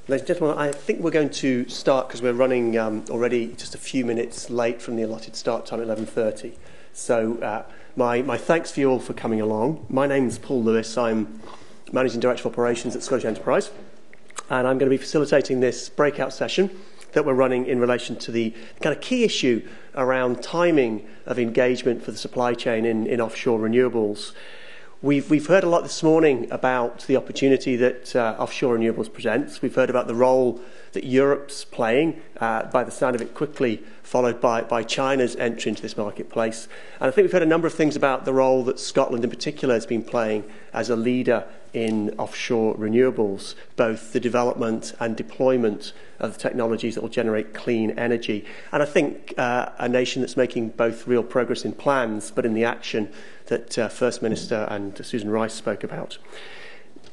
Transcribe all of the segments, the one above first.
Ladies and gentlemen, I think we're going to start because we're running already just a few minutes late from the allotted start time at 11:30. So my thanks for you all for coming along. My name's Paul Lewis. I'm Managing Director of Operations at Scottish Enterprise, and I'm going to be facilitating this breakout session that we're running in relation to the kind of key issue around timing of engagement for the supply chain in offshore renewables. We've heard a lot this morning about the opportunity that offshore renewables presents. We've heard about the role that Europe's playing, by the sound of it quickly followed by China's entry into this marketplace. And I think we've heard a number of things about the role that Scotland in particular has been playing as a leader in offshore renewables, both the development and deployment of the technologies that will generate clean energy. And I think a nation that's making both real progress in plans but in the action that First Minister and Susan Rice spoke about.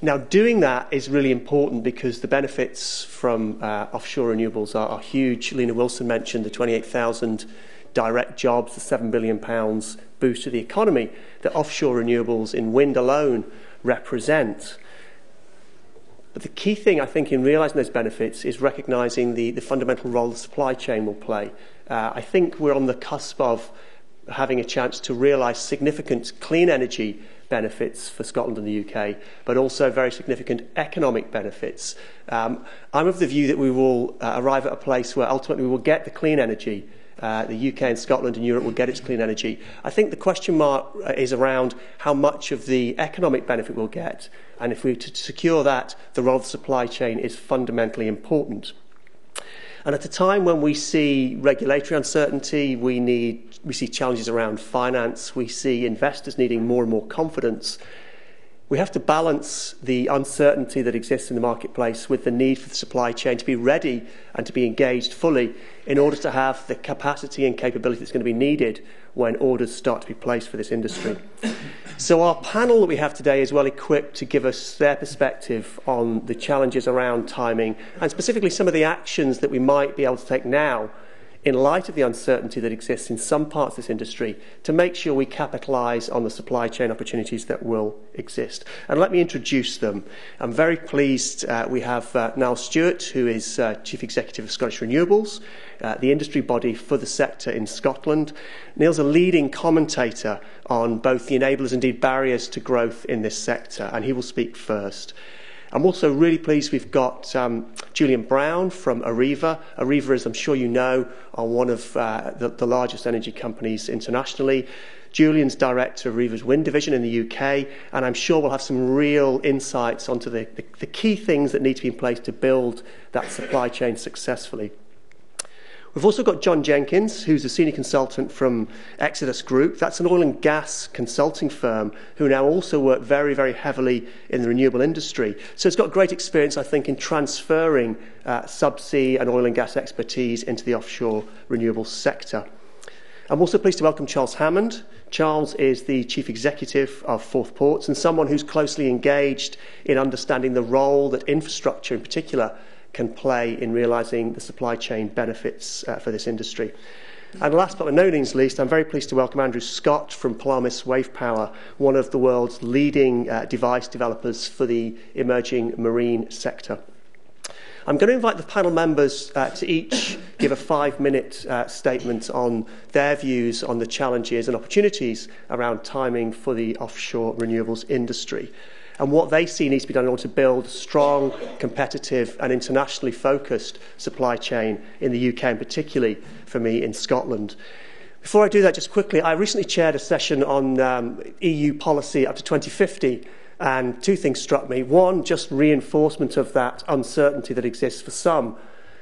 Now, doing that is really important because the benefits from offshore renewables are huge. Lena Wilson mentioned the 28,000 direct jobs, the £7 billion boost to the economy that offshore renewables in wind alone represent. But the key thing, I think, in realising those benefits is recognising the fundamental role the supply chain will play. I think we're on the cusp of having a chance to realise significant clean energy benefits for Scotland and the UK, but also very significant economic benefits. I'm of the view that we will arrive at a place where ultimately we will get the clean energy. The UK and Scotland and Europe will get its clean energy. I think the question mark is around how much of the economic benefit we'll get, and if we're to secure that, the role of the supply chain is fundamentally important. And at a time when we see regulatory uncertainty, we see challenges around finance, we see investors needing more and more confidence, we have to balance the uncertainty that exists in the marketplace with the need for the supply chain to be ready and to be engaged fully in order to have the capacity and capability that's going to be needed when orders start to be placed for this industry. So our panel that we have today is well equipped to give us their perspective on the challenges around timing and specifically some of the actions that we might be able to take now in light of the uncertainty that exists in some parts of this industry to make sure we capitalise on the supply chain opportunities that will exist. And let me introduce them. I'm very pleased we have Niall Stewart, who is Chief Executive of Scottish Renewables, the industry body for the sector in Scotland. Niall's a leading commentator on both the enablers and indeed barriers to growth in this sector, and he will speak first. I'm also really pleased we've got Julian Brown from Areva. Areva, as I'm sure you know, are one of the largest energy companies internationally. Julian's director of Areva's wind division in the UK, and I'm sure we'll have some real insights onto the key things that need to be in place to build that supply chain successfully. We've also got John Jenkins, who's a senior consultant from Exodus Group. That's an oil and gas consulting firm who now also work very, very heavily in the renewable industry. So it's got great experience, I think, in transferring subsea and oil and gas expertise into the offshore renewables sector. I'm also pleased to welcome Charles Hammond. Charles is the Chief Executive of Forth Ports and someone who's closely engaged in understanding the role that infrastructure in particular can play in realising the supply chain benefits for this industry. And last but by no means least, I'm very pleased to welcome Andrew Scott from Polaris Wave Power, one of the world's leading device developers for the emerging marine sector. I'm going to invite the panel members to each give a 5-minute statement on their views on the challenges and opportunities around timing for the offshore renewables industry, and what they see needs to be done in order to build a strong, competitive and internationally focused supply chain in the UK and particularly for me in Scotland. Before I do that, just quickly, I recently chaired a session on EU policy up to 2050 and two things struck me. One, just reinforcement of that uncertainty that exists for some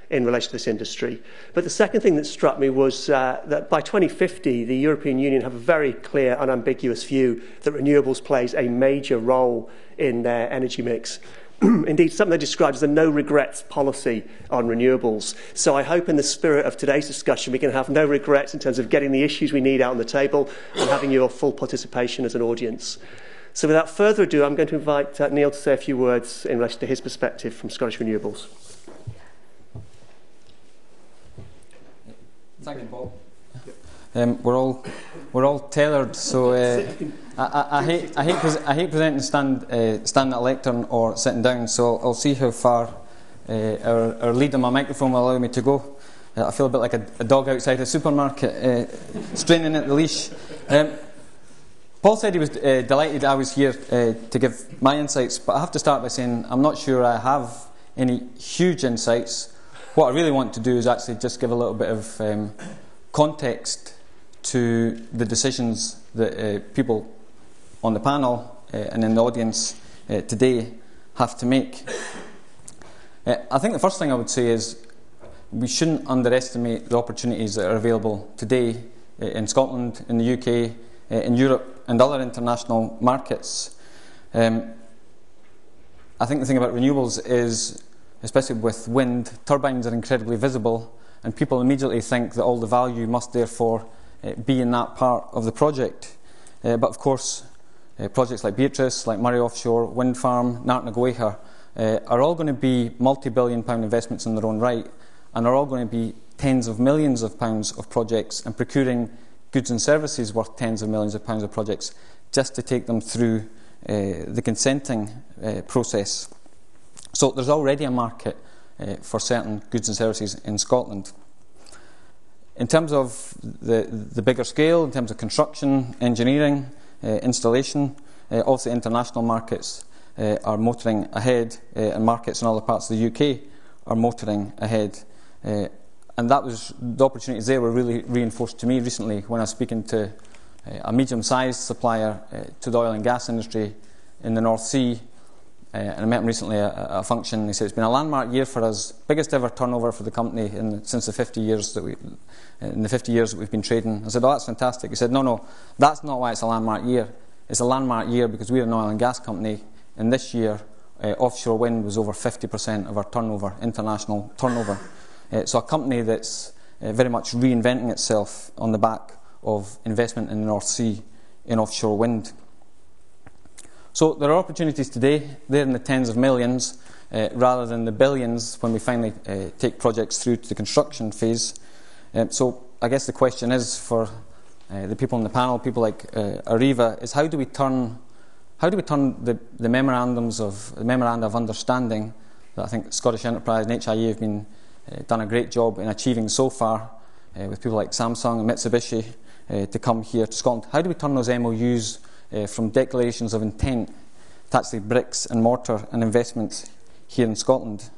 in relation to this industry. But the second thing that struck me was that by 2050, the European Union have a very clear, unambiguous view that renewables plays a major role in their energy mix. Indeed, something they described as a no-regrets policy on renewables. So I hope in the spirit of today's discussion we can have no regrets in terms of getting the issues we need out on the table and having your full participation as an audience. So without further ado, I'm going to invite Niall to say a few words in relation to his perspective from Scottish Renewables. Thank you, Paul. We're all tailored, so I hate presenting standing at a lectern or sitting down. So I'll see how far our lead on my microphone will allow me to go. I feel a bit like a dog outside a supermarket, straining at the leash. Paul said he was delighted I was here to give my insights, but I have to start by saying I'm not sure I have any huge insights. What I really want to do is actually just give a little bit of context to the decisions that people on the panel and in the audience today have to make. I think the first thing I would say is we shouldn't underestimate the opportunities that are available today in Scotland, in the UK, in Europe and other international markets. I think the thing about renewables is, especially with wind, turbines are incredibly visible, and people immediately think that all the value must therefore be in that part of the project. But of course, projects like Beatrice, like Murray Offshore Wind Farm, Nartnagoiha, are all going to be multi-billion-pound investments in their own right, and are all going to be tens of millions of pounds of projects, and procuring goods and services worth tens of millions of pounds of projects just to take them through the consenting process. So there's already a market for certain goods and services in Scotland. In terms of the bigger scale, in terms of construction, engineering, installation, obviously international markets are motoring ahead, and markets in other parts of the UK are motoring ahead. And that was, the opportunities there were really reinforced to me recently when I was speaking to a medium-sized supplier to the oil and gas industry in the North Sea. And I met him recently at a function. He said it's been a landmark year for us, biggest ever turnover for the company since the 50 years that we've been trading. I said, "Oh, that's fantastic." He said, "No, that's not why it's a landmark year. It's a landmark year because we're an oil and gas company, and this year offshore wind was over 50% of our turnover, international turnover." So a company that's very much reinventing itself on the back of investment in the North Sea in offshore wind. So there are opportunities today. They're in the tens of millions rather than the billions when we finally take projects through to the construction phase. So I guess the question is for the people on the panel, people like Arriva, is how do we turn the memoranda of understanding that I think Scottish Enterprise and HIE have been done a great job in achieving so far with people like Samsung and Mitsubishi to come here to Scotland. How do we turn those MOUs from declarations of intent to actually bricks and mortar and investments here in Scotland?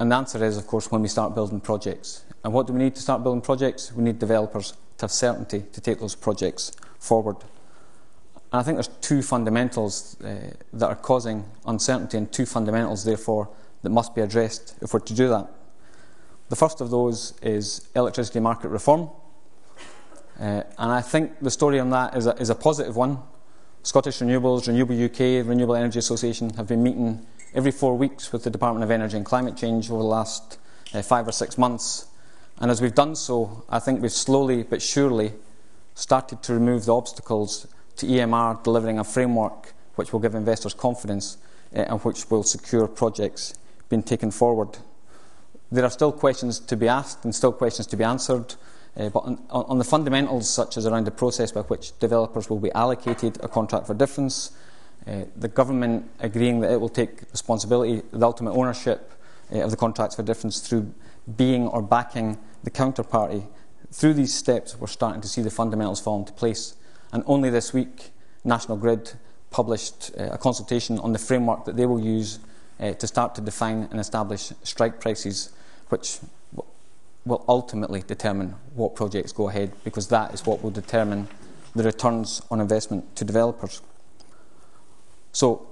And the answer is, of course, when we start building projects. And what do we need to start building projects? We need developers to have certainty to take those projects forward. And I think there's two fundamentals that are causing uncertainty, and two fundamentals, therefore, that must be addressed if we're to do that. The first of those is electricity market reform. And I think the story on that is a positive one. Scottish Renewables, Renewable UK, Renewable Energy Association have been meeting every 4 weeks with the Department of Energy and Climate Change over the last 5 or 6 months. And as we've done so, I think we've slowly but surely started to remove the obstacles to EMR delivering a framework which will give investors confidence and which will secure projects being taken forward. There are still questions to be asked and still questions to be answered, but on the fundamentals, such as around the process by which developers will be allocated a contract for difference, the government agreeing that it will take responsibility, the ultimate ownership of the contracts for difference through being or backing the counterparty. Through these steps, we're starting to see the fundamentals fall into place. And only this week, National Grid published a consultation on the framework that they will use to start to define and establish strike prices, which will ultimately determine what projects go ahead, because that is what will determine the returns on investment to developers. So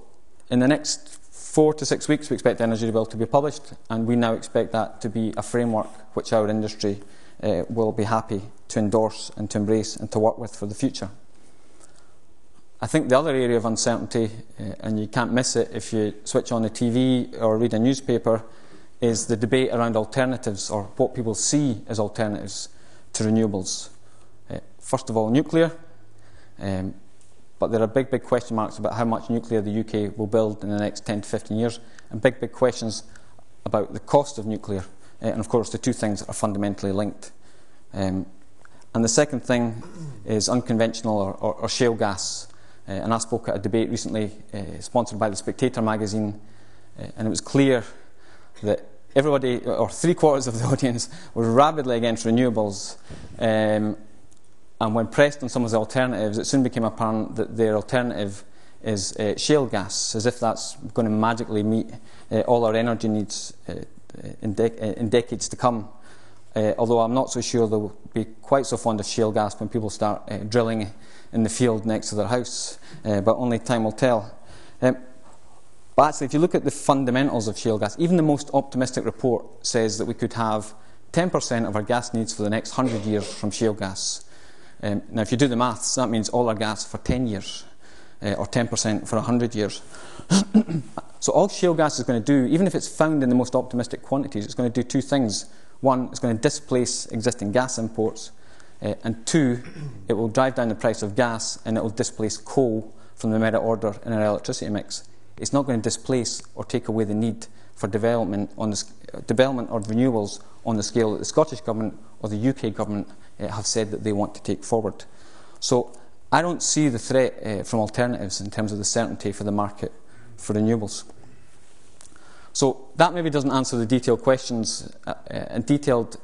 in the next 4 to 6 weeks, we expect the Energy Bill to be published, and we now expect that to be a framework which our industry will be happy to endorse and to embrace and to work with for the future. I think the other area of uncertainty, and you can't miss it if you switch on the TV or read a newspaper, is the debate around alternatives, or what people see as alternatives to renewables. First of all, nuclear, but there are big question marks about how much nuclear the UK will build in the next 10 to 15 years, and big questions about the cost of nuclear. And of course, the two things are fundamentally linked. And the second thing is unconventional or shale gas. And I spoke at a debate recently sponsored by The Spectator magazine, and it was clear that everybody, or 3/4 of the audience, was rabidly against renewables. And when pressed on some of the alternatives, it soon became apparent that their alternative is shale gas, as if that's going to magically meet all our energy needs in decades to come. Although I'm not so sure they'll be quite so fond of shale gas when people start drilling in the field next to their house, but only time will tell. But actually, if you look at the fundamentals of shale gas, even the most optimistic report says that we could have 10% of our gas needs for the next 100 years from shale gas. Now, if you do the maths, that means all our gas for 10 years, or 10% for 100 years. So all shale gas is going to do, even if it's found in the most optimistic quantities, it's going to do two things. One, it's going to displace existing gas imports, and two, it will drive down the price of gas and it will displace coal from the merit order in our electricity mix. It's not going to displace or take away the need for development of renewables on the scale that the Scottish Government or the UK Government have said that they want to take forward. So I don't see the threat from alternatives in terms of the certainty for the market for renewables. So that maybe doesn't answer the detailed questions and detailed,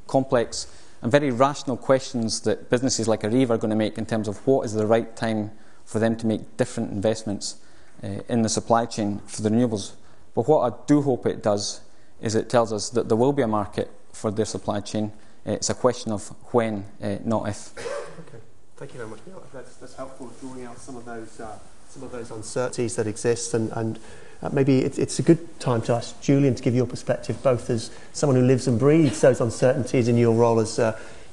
complex and very rational questions that businesses like Arriva are going to make in terms of what is the right time for them to make different investments in the supply chain for the renewables. But what I do hope it does is it tells us that there will be a market for their supply chain. It's a question of when, not if. Okay, thank you very much, Neil. That's helpful, drawing out some of those uncertainties that exist, and maybe it's a good time to ask Julian to give your perspective, both as someone who lives and breathes those uncertainties in your role as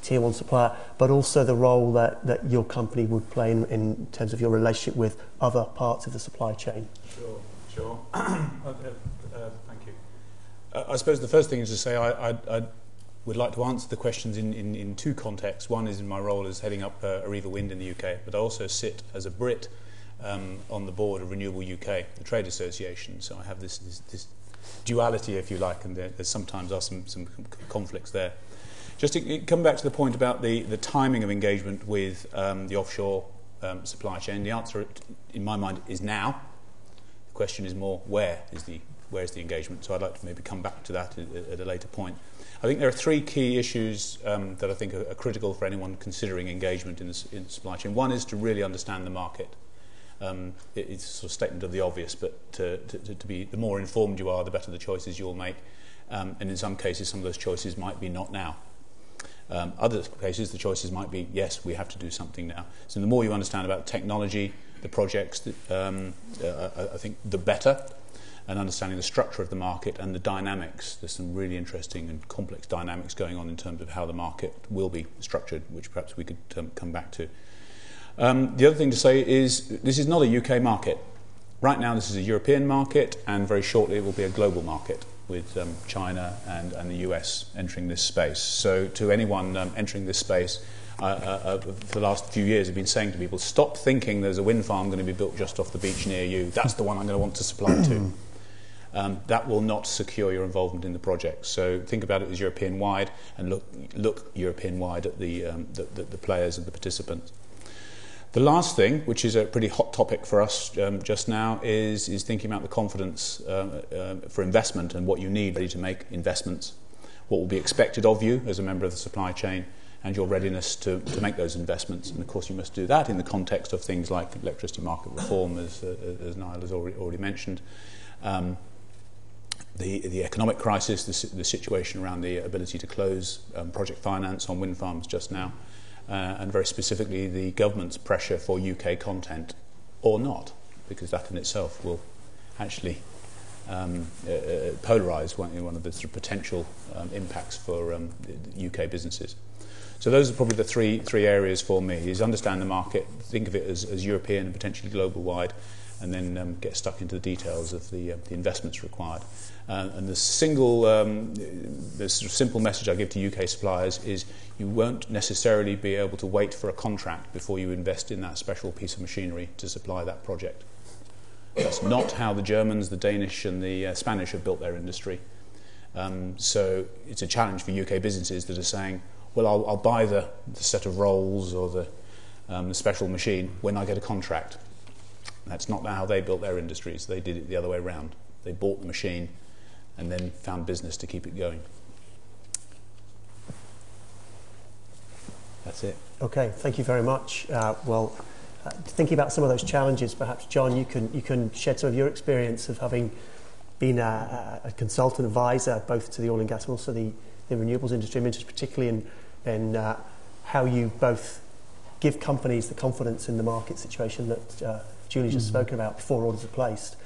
Tier 1 supplier, but also the role that your company would play in terms of your relationship with other parts of the supply chain. Sure. Thank you. I suppose the first thing is to say I would like to answer the questions in two contexts. One is in my role as heading up Arriva Wind in the UK, but I also sit as a Brit on the board of Renewable UK, the trade association. So I have this duality, if you like, and there sometimes are some conflicts there. Just to come back to the point about the timing of engagement with the offshore supply chain, the answer, in my mind, is now. The question is more, where is the engagement? So I'd like to maybe come back to that at a later point. I think there are three key issues that I think are critical for anyone considering engagement in the supply chain. One is to really understand the market. It's a sort of statement of the obvious, but to be, the more informed you are, the better the choices you'll make. And in some cases, some of those choices might be not now. Other cases, the choices might be, yes, we have to do something now. So the more you understand about technology, the projects, I think the better, and understanding the structure of the market and the dynamics. There's some really interesting and complex dynamics going on in terms of how the market will be structured, which perhaps we could come back to. The other thing to say is this is not a UK market. Right now this is a European market, and very shortly it will be a global market with China and the US entering this space. So to anyone entering this space, for the last few years I've been saying to people, stop thinking there's a wind farm going to be built just off the beach near you. That's the one I'm going to want to supply to. That will not secure your involvement in the project. So think about it as European-wide, and look European-wide at the players and the participants. The last thing, which is a pretty hot topic for us just now, is thinking about the confidence for investment and what you need ready to make investments, what will be expected of you as a member of the supply chain, and your readiness to make those investments. And of course you must do that in the context of things like electricity market reform, as Niall has already mentioned, the economic crisis, the situation around the ability to close project finance on wind farms just now, and very specifically the government's pressure for UK content or not, because that in itself will actually polarise one of the sort of potential impacts for UK businesses. So those are probably the three areas for me: is understand the market, think of it as European and potentially global wide, and then get stuck into the details of the investments required. And the sort of simple message I give to UK suppliers is you won't necessarily be able to wait for a contract before you invest in that special piece of machinery to supply that project. That's not how the Germans, the Danish and the Spanish have built their industry. So it's a challenge for UK businesses that are saying, well, I'll buy the set of rolls or the special machine when I get a contract. That's not how they built their industries. They did it the other way around. They bought the machine and then found business to keep it going. That's it. Okay, thank you very much. Thinking about some of those challenges, perhaps John, you can shed some of your experience of having been a consultant advisor both to the oil and gas and also the renewables industry. I'm interested particularly in how you both give companies the confidence in the market situation that Julie's just spoken about before orders are placed.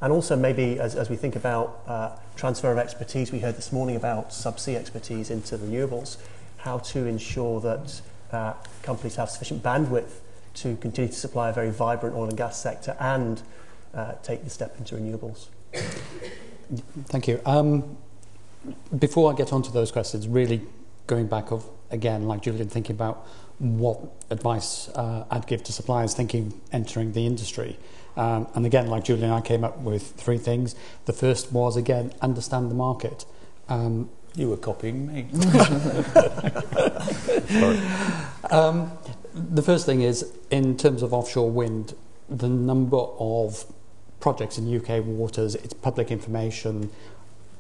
And also maybe as we think about transfer of expertise, we heard this morning about subsea expertise into renewables, how to ensure that companies have sufficient bandwidth to continue to supply a very vibrant oil and gas sector and take the step into renewables. Thank you. Before I get onto those questions, really going back again, like Julian, thinking about what advice I'd give to suppliers entering the industry. And again, like Julian, I came up with 3 things. The first was, again, understand the market. You were copying me. The first thing is, in terms of offshore wind, the number of projects in UK waters, it's public information.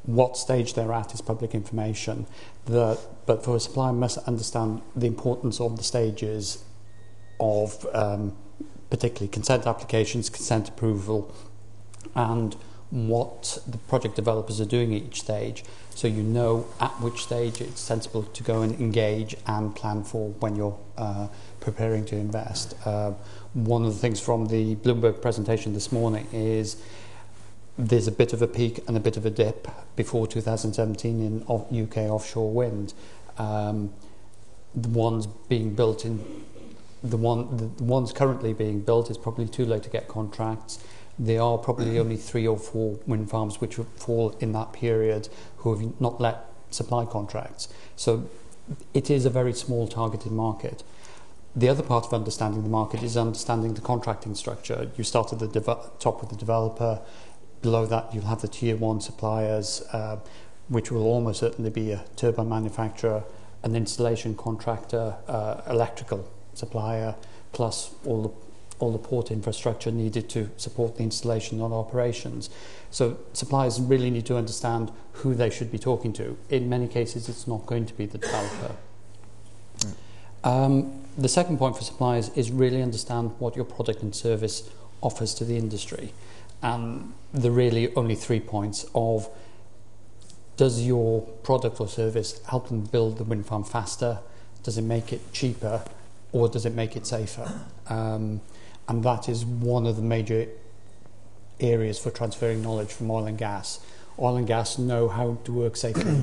What stage they're at is public information. But for a supplier, must understand the importance of the stages of particularly consent applications, consent approval, and what the project developers are doing at each stage, so you know at which stage it's sensible to go and engage and plan for when you're preparing to invest. One of the things from the Bloomberg presentation this morning is there's a bit of a peak and a bit of a dip before 2017 in UK offshore wind. The ones being built the ones currently being built is probably too late to get contracts. There are probably only 3 or 4 wind farms which would fall in that period who have not let supply contracts. So it is a very small targeted market. The other part of understanding the market is understanding the contracting structure. You start at the top with the developer. Below that, you'll have the tier 1 suppliers, which will almost certainly be a turbine manufacturer, an installation contractor, electrical supplier, plus all the port infrastructure needed to support the installation and operations. So suppliers really need to understand who they should be talking to. In many cases, it's not going to be the developer. The second point for suppliers is really understand what your product and service offers to the industry. And there are really only 3 points of: does your product or service help them build the wind farm faster? Does it make it cheaper? Or does it make it safer? And that is one of the major areas for transferring knowledge from oil and gas. Oil and gas know how to work safely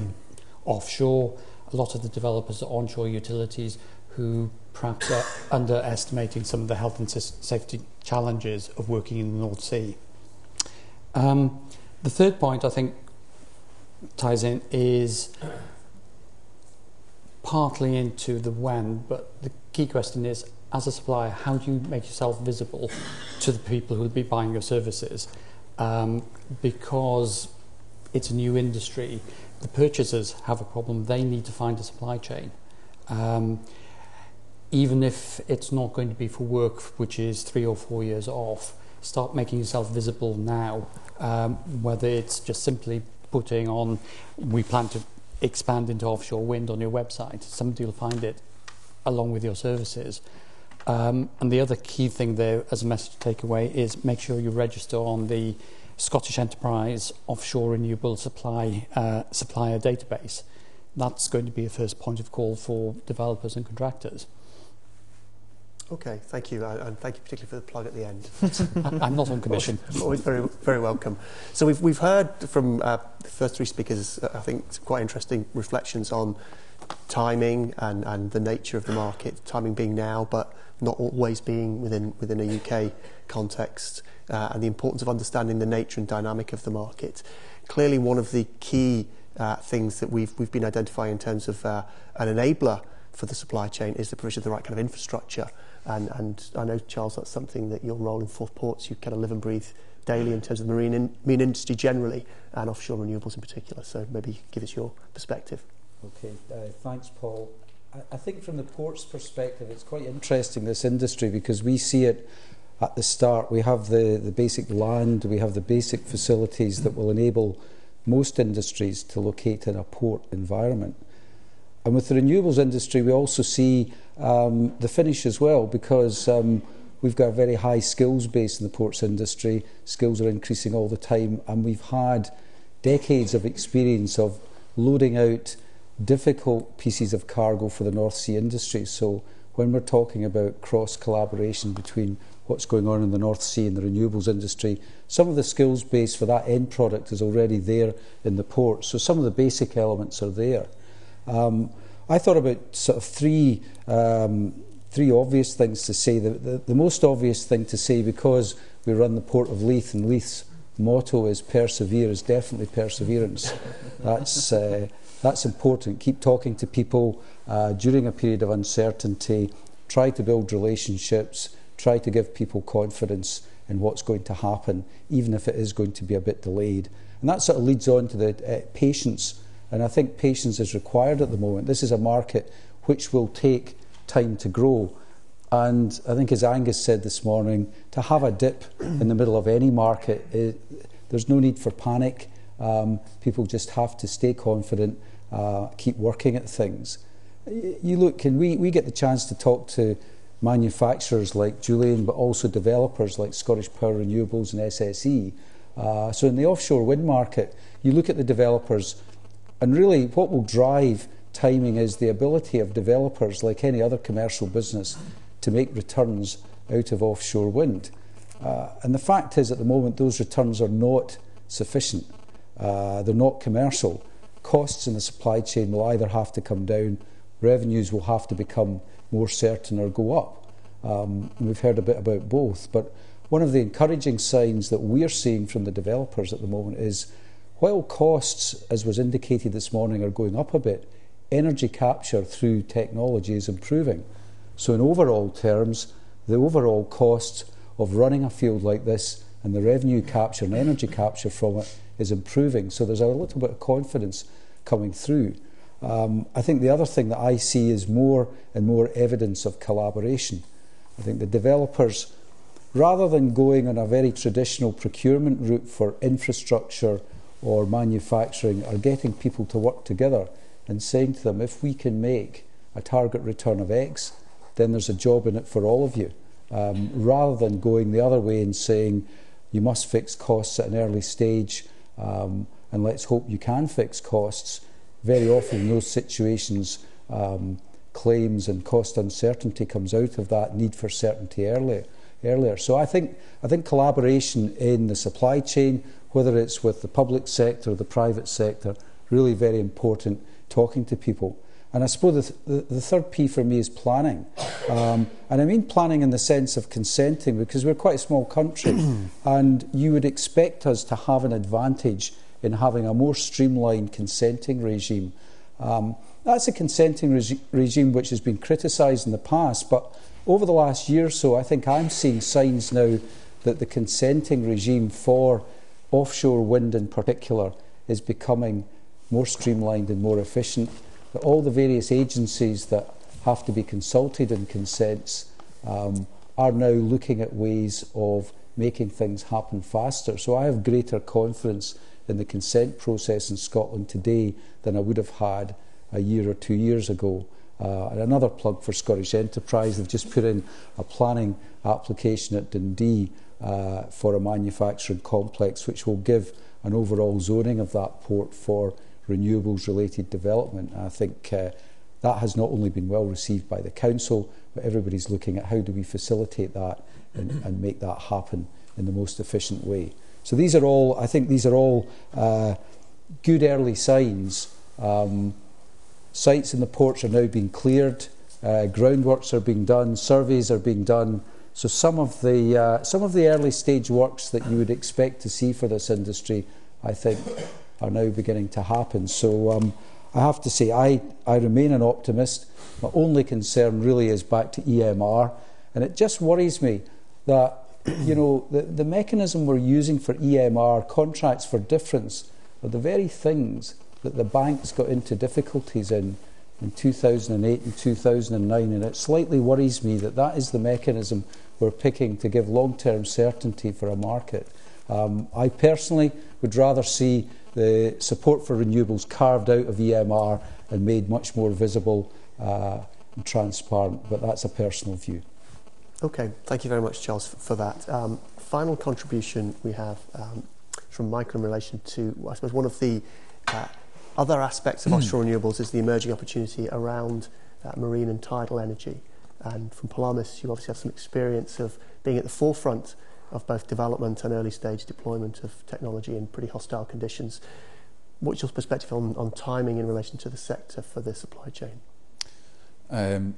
offshore. A lot of the developers are onshore utilities who perhaps are underestimating some of the health and safety challenges of working in the North Sea. The third point I think ties in is partly into the when, but the key question is, as a supplier, how do you make yourself visible to the people who will be buying your services? Because it's a new industry, the purchasers have a problem. They need to find a supply chain. Even if it's not going to be for work which is 3 or 4 years off, start making yourself visible now, whether it's just simply putting on, we plan to expand into offshore wind on your website. Somebody will find it along with your services. And the other key thing there as a message to take away is make sure you register on the Scottish Enterprise Offshore Renewables supplier database. That's going to be a first point of call for developers and contractors. Okay, thank you, and thank you particularly for the plug at the end. I'm not on commission. Always very, very welcome. So we've heard from the first 3 speakers, I think, some quite interesting reflections on timing and the nature of the market. Timing being now, but not always being within a UK context, and the importance of understanding the nature and dynamic of the market. Clearly, one of the key things that we've been identifying in terms of an enabler for the supply chain is the provision of the right kind of infrastructure. And I know, Charles, that's something that your role in Forth Ports, you kind of live and breathe daily in terms of the marine industry generally and offshore renewables in particular. So maybe give us your perspective. Okay, thanks, Paul. I think from the port's perspective, it's quite interesting, this industry, because we see it at the start. We have the basic land, we have the basic facilities that will enable most industries to locate in a port environment. And with the renewables industry, we also see the finish as well, because we've got a very high skills base in the ports industry. Skills are increasing all the time, and we've had decades of experience of loading out difficult pieces of cargo for the North Sea industry. So when we're talking about cross-collaboration between what's going on in the North Sea and the renewables industry, some of the skills base for that end product is already there in the port. So some of the basic elements are there. I thought about sort of three obvious things to say. The most obvious thing to say, because we run the Port of Leith, and Leith's motto is persevere, is definitely perseverance. That's important. Keep talking to people during a period of uncertainty. Try to build relationships. Try to give people confidence in what's going to happen, even if it is going to be a bit delayed. And that sort of leads on to the patience. And I think patience is required at the moment. This is a market which will take time to grow. And I think, as Angus said this morning, to have a dip in the middle of any market, there's no need for panic. People just have to stay confident, keep working at things. You look, and we get the chance to talk to manufacturers like Julian, but also developers like Scottish Power Renewables and SSE. So in the offshore wind market, you look at the developers, and really what will drive timing is the ability of developers, like any other commercial business, to make returns out of offshore wind. And the fact is, at the moment, those returns are not sufficient. They're not commercial. Costs in the supply chain will either have to come down, revenues will have to become more certain or go up. We've heard a bit about both, but one of the encouraging signs that we're seeing from the developers at the moment is, while costs, as was indicated this morning, are going up a bit, energy capture through technology is improving. So in overall terms, the overall cost of running a field like this and the revenue capture and energy capture from it is improving. So there's a little bit of confidence coming through. I think the other thing that I see is more and more evidence of collaboration. I think the developers, rather than going on a very traditional procurement route for infrastructure or manufacturing, are getting people to work together and saying to them, if we can make a target return of X, then there's a job in it for all of you. Rather than going the other way and saying, you must fix costs at an early stage, and let's hope you can fix costs. Very often in those situations, claims and cost uncertainty comes out of that need for certainty earlier. So I think collaboration in the supply chain, whether it's with the public sector or the private sector, really very important, talking to people. And I suppose the third P for me is planning. And I mean planning in the sense of consenting, because we're quite a small country and you would expect us to have an advantage in having a more streamlined consenting regime. That's a consenting regime which has been criticised in the past, but over the last year or so, I think I'm seeing signs now that the consenting regime for offshore wind in particular is becoming more streamlined and more efficient. That all the various agencies that have to be consulted in consents are now looking at ways of making things happen faster. So I have greater confidence in the consent process in Scotland today than I would have had a year or 2 years ago. And another plug for Scottish Enterprise, they've just put in a planning application at Dundee for a manufacturing complex, which will give an overall zoning of that port for renewables related development. And I think that has not only been well received by the council, but everybody's looking at how do we facilitate that and make that happen in the most efficient way. So these are all, I think these are all good early signs. Sites in the ports are now being cleared, groundworks are being done, surveys are being done. So some of the early stage works that you would expect to see for this industry, I think, are now beginning to happen. So I have to say, I remain an optimist. My only concern really is back to EMR, and it just worries me that the mechanism we're using for EMR, contracts for difference, are the very things that the banks got into difficulties in 2008 and 2009, and it slightly worries me that that is the mechanism we're picking to give long-term certainty for a market. I personally would rather see the support for renewables carved out of EMR and made much more visible and transparent, but that's a personal view. Okay, thank you very much, Charles, for that. Final contribution we have from Michael in relation to, I suppose, one of the other aspects of offshore renewables is the emerging opportunity around marine and tidal energy. And from Polamis, you obviously have some experience of being at the forefront of both development and early stage deployment of technology in pretty hostile conditions. What's your perspective on timing in relation to the sector for the supply chain?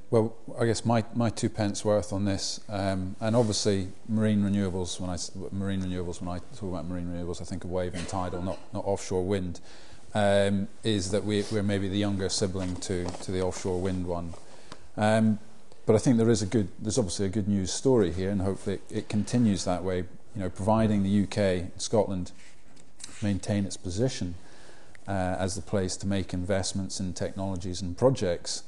Well, I guess my 2 pence worth on this, and obviously marine renewables. When I talk about marine renewables, I think of wave and tidal, not offshore wind. Is that we're maybe the younger sibling to the offshore wind one, but I think there's obviously a good news story here, and hopefully it continues that way. Providing the UK, Scotland, maintain its position as the place to make investments in technologies and projects.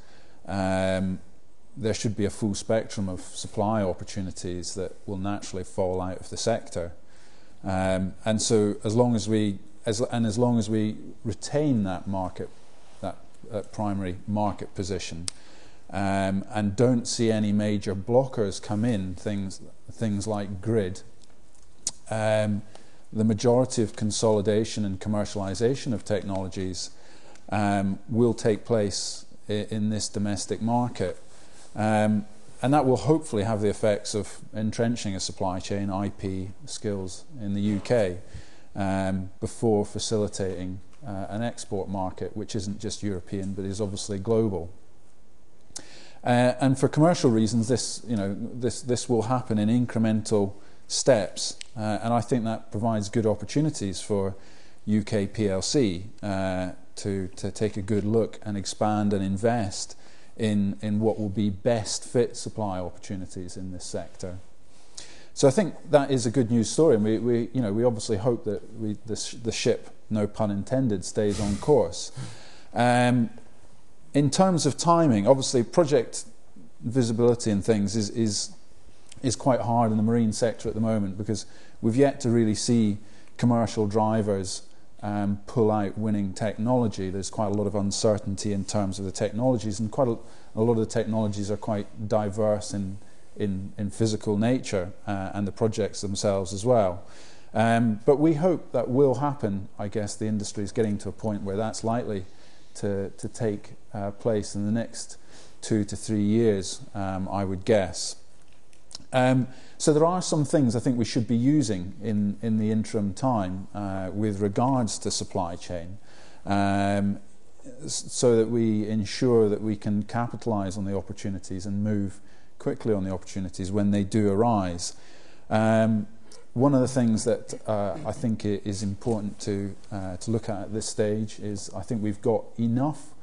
There should be a full spectrum of supply opportunities that will naturally fall out of the sector, and so as long as we retain that market, that primary market position, and don't see any major blockers come in, things like grid, the majority of consolidation and commercialisation of technologies will take place in this domestic market, and that will hopefully have the effects of entrenching a supply chain, IP, skills in the UK, before facilitating an export market which isn't just European but is obviously global. And for commercial reasons, this will happen in incremental steps, and I think that provides good opportunities for UK PLC to take a good look and expand and invest in what will be best fit supply opportunities in this sector. So I think that is a good news story, and we obviously hope that the ship, no pun intended, stays on course. In terms of timing, obviously project visibility and things is quite hard in the marine sector at the moment, because we've yet to really see commercial drivers pull out winning technology. There's quite a lot of uncertainty in terms of the technologies, and quite a lot of the technologies are quite diverse in physical nature, and the projects themselves as well. But we hope that will happen. I guess the industry is getting to a point where that's likely to take place in the next 2 to 3 years, I would guess. So there are some things I think we should be using in the interim time with regards to supply chain, so that we ensure that we can capitalise on the opportunities and move quickly on the opportunities when they do arise. One of the things that I think is important to look at this stage is, I think we've got enough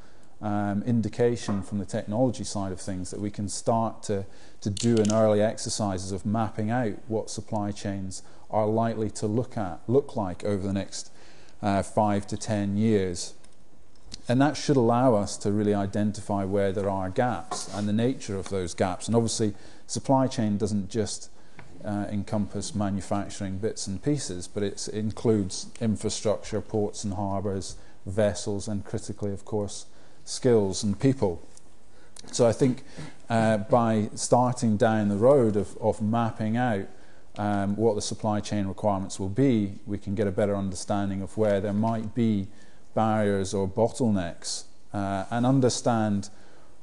indication from the technology side of things that we can start to do an early exercises of mapping out what supply chains are likely to look like over the next 5 to 10 years. And that should allow us to really identify where there are gaps and the nature of those gaps. And obviously supply chain doesn't just encompass manufacturing bits and pieces, but it includes infrastructure, ports and harbours, vessels, and critically, of course, skills and people. So I think by starting down the road of mapping out what the supply chain requirements will be, we can get a better understanding of where there might be barriers or bottlenecks, and understand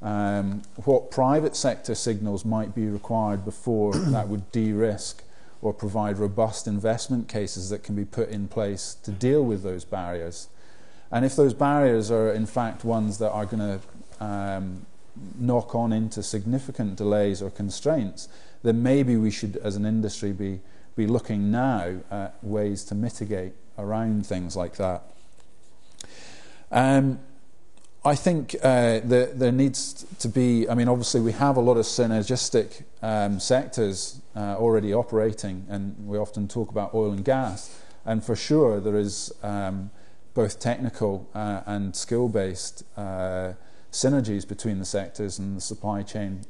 what private sector signals might be required before that would de-risk or provide robust investment cases that can be put in place to deal with those barriers. And if those barriers are in fact ones that are going to knock on into significant delays or constraints, then maybe we should, as an industry, be looking now at ways to mitigate around things like that. I think there needs to be, I mean, obviously we have a lot of synergistic sectors already operating, and we often talk about oil and gas, and for sure there is both technical and skill-based synergies between the sectors, and the supply chain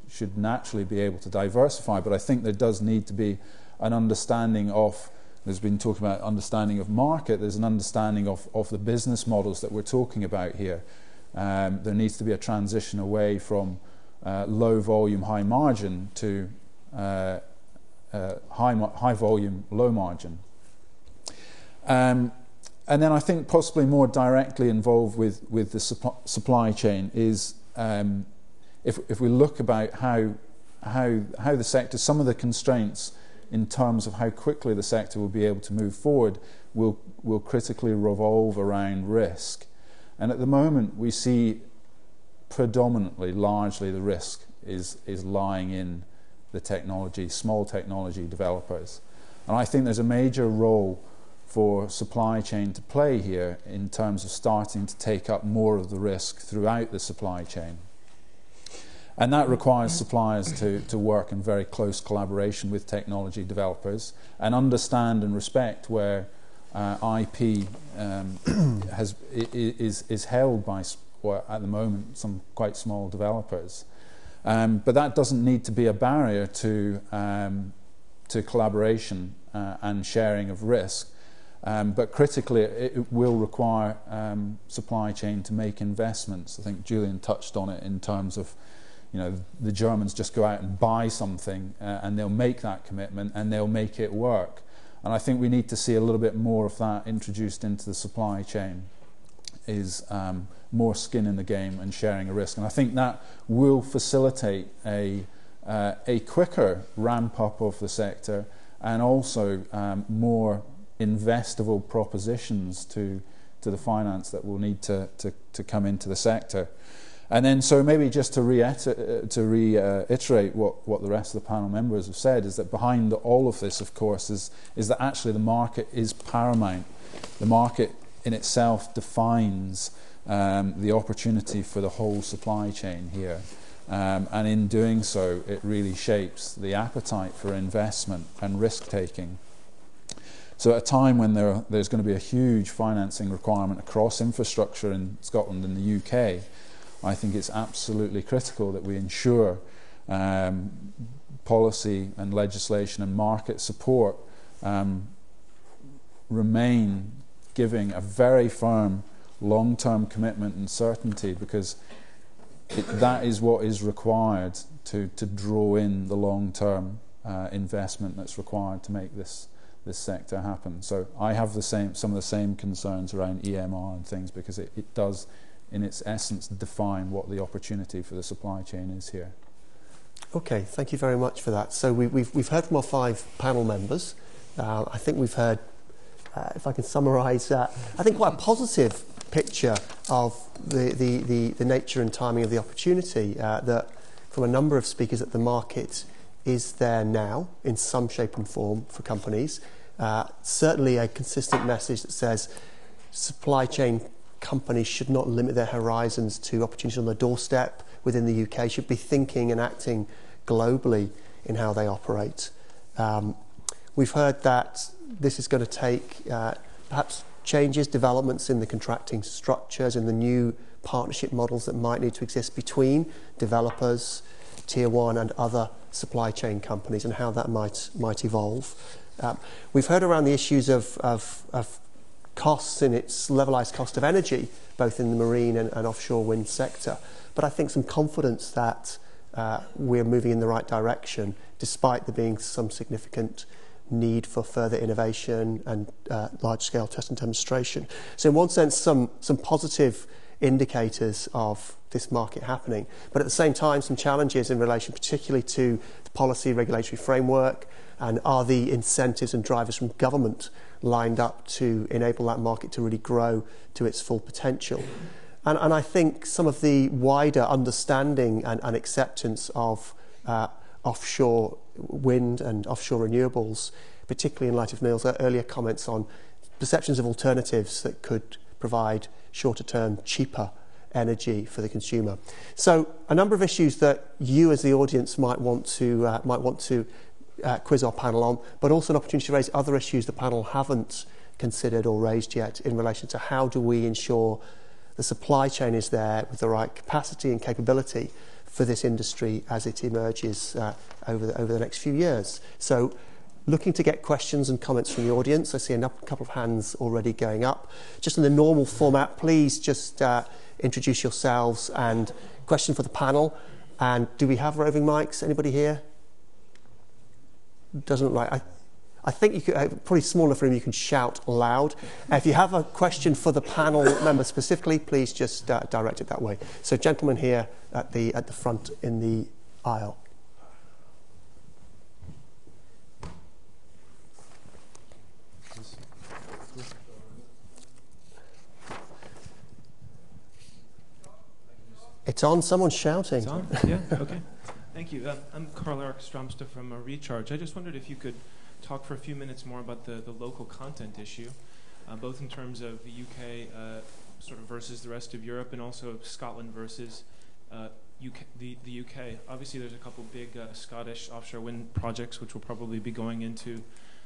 should naturally be able to diversify. But I think there does need to be an understanding of there's been talk about understanding of market, there's an understanding of the business models that we're talking about here. There needs to be a transition away from low volume, high margin to high volume, low margin. And then I think possibly more directly involved with the supply chain is if we look about how the sector, some of the constraints in terms of how quickly the sector will be able to move forward will critically revolve around risk. And at the moment we see predominantly, largely the risk is lying in the technology, small technology developers. And I think there's a major role for supply chain to play here in terms of starting to take up more of the risk throughout the supply chain. And that requires suppliers to work in very close collaboration with technology developers and understand and respect where IP is held by, at the moment, some quite small developers. But that doesn't need to be a barrier to collaboration and sharing of risk. But critically, it will require supply chain to make investments. I think Julian touched on it in terms of, the Germans just go out and buy something and they'll make that commitment and they'll make it work. And I think we need to see a little bit more of that introduced into the supply chain, is more skin in the game and sharing a risk. And I think that will facilitate a quicker ramp up of the sector and also more investable propositions to the finance that will need to come into the sector. And then, so maybe just to reiterate what the rest of the panel members have said, is that behind all of this, of course, is that actually the market is paramount. The market in itself defines the opportunity for the whole supply chain here. And in doing so, it really shapes the appetite for investment and risk-taking. So at a time when there's going to be a huge financing requirement across infrastructure in Scotland and the UK, I think it's absolutely critical that we ensure policy and legislation and market support remain giving a very firm long-term commitment and certainty, because that is what is required to draw in the long-term investment that's required to make this sector happen. So I have some of the same concerns around EMR and things, because it does, in its essence, define what the opportunity for the supply chain is here. Okay, thank you very much for that. So we've heard from our 5 panel members. I think we've heard, if I can summarise, I think quite a positive picture of the nature and timing of the opportunity, that from a number of speakers, that the market is there now in some shape and form for companies. Certainly a consistent message that says supply chain companies should not limit their horizons to opportunities on their doorstep within the UK, should be thinking and acting globally in how they operate. We've heard that this is going to take perhaps changes, developments in the contracting structures and the new partnership models that might need to exist between developers, Tier 1 and other supply chain companies, and how that might evolve. We've heard around the issues of costs in its levelised cost of energy, both in the marine and offshore wind sector. But I think some confidence that we're moving in the right direction, despite there being some significant need for further innovation and large-scale test and demonstration. So in one sense, some positive indicators of this market happening, but at the same time some challenges in relation particularly to the policy regulatory framework, and are the incentives and drivers from government lined up to enable that market to really grow to its full potential. And I think some of the wider understanding and acceptance of offshore wind and offshore renewables, particularly in light of Neil's earlier comments on perceptions of alternatives that could provide shorter-term, cheaper energy for the consumer. So a number of issues that you as the audience might want to quiz our panel on, but also an opportunity to raise other issues the panel haven't considered or raised yet in relation to how do we ensure the supply chain is there with the right capacity and capability for this industry as it emerges over the next few years. So looking to get questions and comments from the audience. I see a couple of hands already going up. Just in the normal format, please just introduce yourselves and question for the panel. And do we have roving mics? Anybody here? Doesn't look like. I think you could, probably small enough room you can shout loud. If you have a question for the panel member specifically, please just direct it that way. So, gentleman here at the front in the aisle. It's on. Someone's shouting. It's on? Yeah. Okay. Thank you. I'm Carl Eric Stromsta from Recharge. I just wondered if you could talk for a few minutes more about the local content issue, both in terms of the UK sort of versus the rest of Europe, and also Scotland versus the UK. Obviously, there's a couple big Scottish offshore wind projects which will probably be going into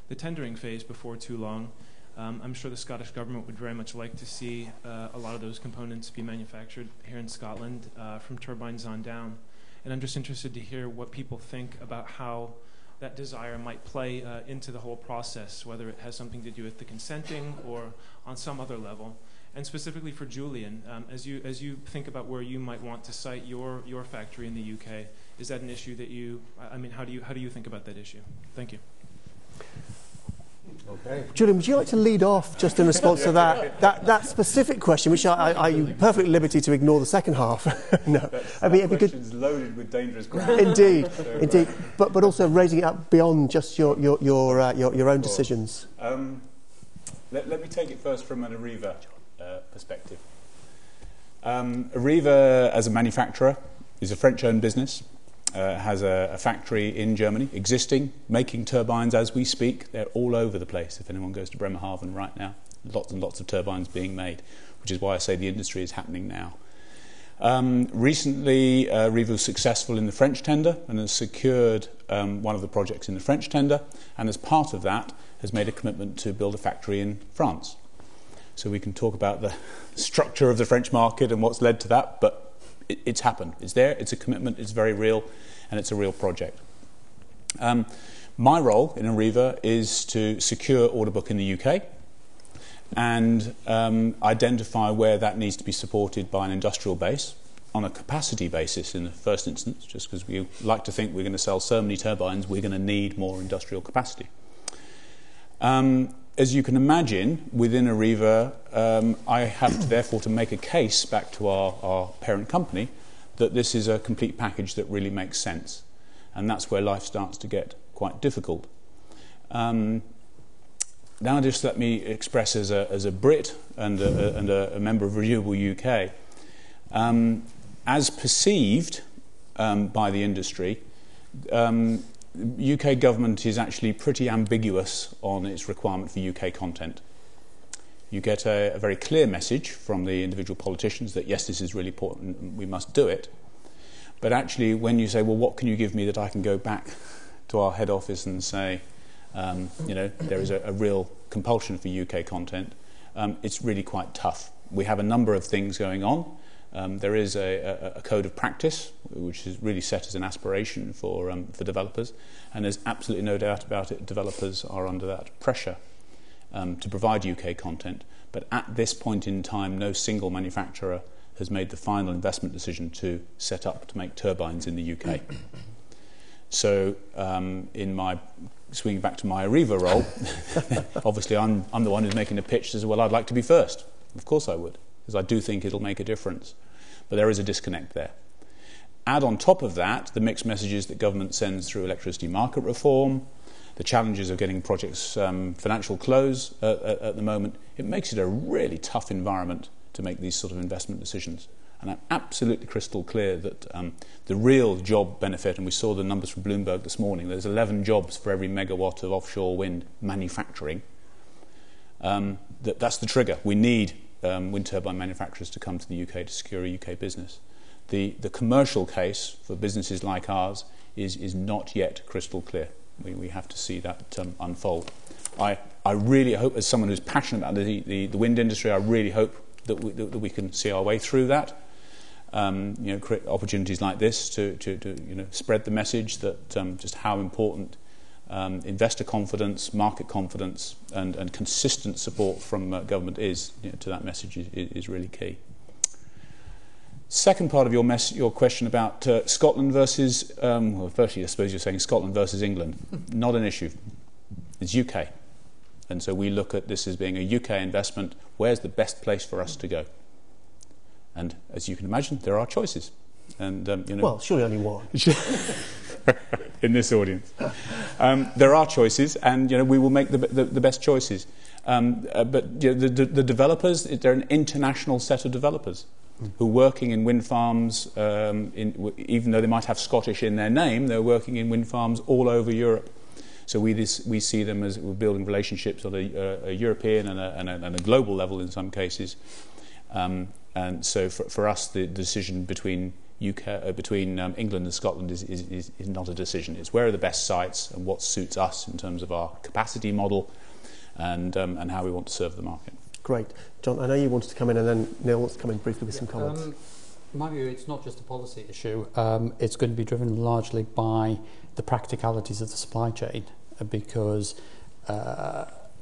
the tendering phase before too long. I'm sure the Scottish government would very much like to see a lot of those components be manufactured here in Scotland from turbines on down. And I'm just interested to hear what people think about how that desire might play into the whole process, whether it has something to do with the consenting or on some other level. And specifically for Julian, as you think about where you might want to site your factory in the UK, is that an issue that you? I mean, how do you think about that issue? Thank you. Okay. Julian, would you like to lead off just in response to that specific question, which I perfectly at liberty to ignore the second half? No, I mean, that question's loaded with dangerous ground. Indeed, so, indeed, but also raising it up beyond just your own decisions. Let me take it first from an Areva perspective. Areva, as a manufacturer, is a French-owned business. Has a factory in Germany, existing, making turbines as we speak. They're all over the place. If anyone goes to Bremerhaven right now, lots and lots of turbines being made, which is why I say the industry is happening now. Recently, Areva was successful in the French tender and has secured one of the projects in the French tender, and as part of that has made a commitment to build a factory in France. So we can talk about the structure of the French market and what's led to that, but it's happened. It's there. It's a commitment. It's very real, and it's a real project. My role in Areva is to secure order book in the UK and identify where that needs to be supported by an industrial base on a capacity basis in the first instance, just because we like to think we're going to sell so many turbines, we're going to need more industrial capacity. As you can imagine, within Areva, I have to therefore to make a case back to our parent company that this is a complete package that really makes sense. And that's where life starts to get quite difficult. Now just let me express as a Brit and a member of Renewable UK, as perceived by the industry, UK government is actually pretty ambiguous on its requirement for UK content. You get a very clear message from the individual politicians that yes, this is really important, we must do it. But actually, when you say, well, what can you give me that I can go back to our head office and say, there is a real compulsion for UK content, it's really quite tough. We have a number of things going on. There is a code of practice, which is really set as an aspiration for developers, and there's absolutely no doubt about it, developers are under that pressure to provide UK content. But at this point in time, no single manufacturer has made the final investment decision to set up to make turbines in the UK. So in my swinging back to my Areva role, obviously I'm the one who's making the pitch as well. I'd like to be first. Of course I would, because I do think it'll make a difference. But there is a disconnect there. Add on top of that the mixed messages that government sends through electricity market reform, the challenges of getting projects financial close at the moment. It makes it a really tough environment to make these sort of investment decisions. And I'm absolutely crystal clear that the real job benefit, and we saw the numbers from Bloomberg this morning, there's 11 jobs for every megawatt of offshore wind manufacturing. That's the trigger. We need wind turbine manufacturers to come to the UK to secure a UK business. The commercial case for businesses like ours is not yet crystal clear. We have to see that unfold. I really hope, as someone who's passionate about the wind industry, I really hope that we can see our way through that. Create opportunities like this to spread the message that just how important investor confidence, market confidence, and consistent support from government to that message is really key. Second part of your question about Scotland versus, well, firstly, I suppose you're saying Scotland versus England. Not an issue. It's UK. And so we look at this as being a UK investment. Where's the best place for us to go? And as you can imagine, there are choices. And well, surely only one. In this audience. There are choices, and we will make the best choices. But the developers, they're an international set of developers who are working in wind farms, even though they might have Scottish in their name, they're working in wind farms all over Europe. So we see them as we're building relationships on a European and a global level in some cases. And so for us, the decision between England and Scotland is not a decision. It's where are the best sites and what suits us in terms of our capacity model and how we want to serve the market. Great. John, I know you wanted to come in, and then Neil wants to come in briefly with some comments. In my view, it's not just a policy issue. It's going to be driven largely by the practicalities of the supply chain, because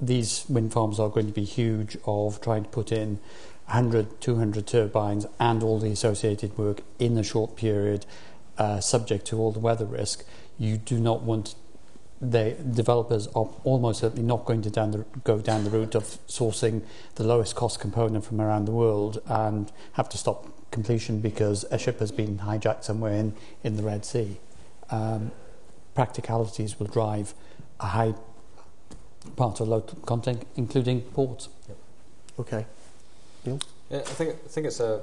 these wind farms are going to be huge, of trying to put in 100, 200 turbines and all the associated work in a short period, subject to all the weather risk. You do not want, the developers are almost certainly not going to go down the route of sourcing the lowest cost component from around the world and have to stop completion because a ship has been hijacked somewhere in the Red Sea. Practicalities will drive a high part of local content, including ports. Okay. Neil? Yeah, I think it's a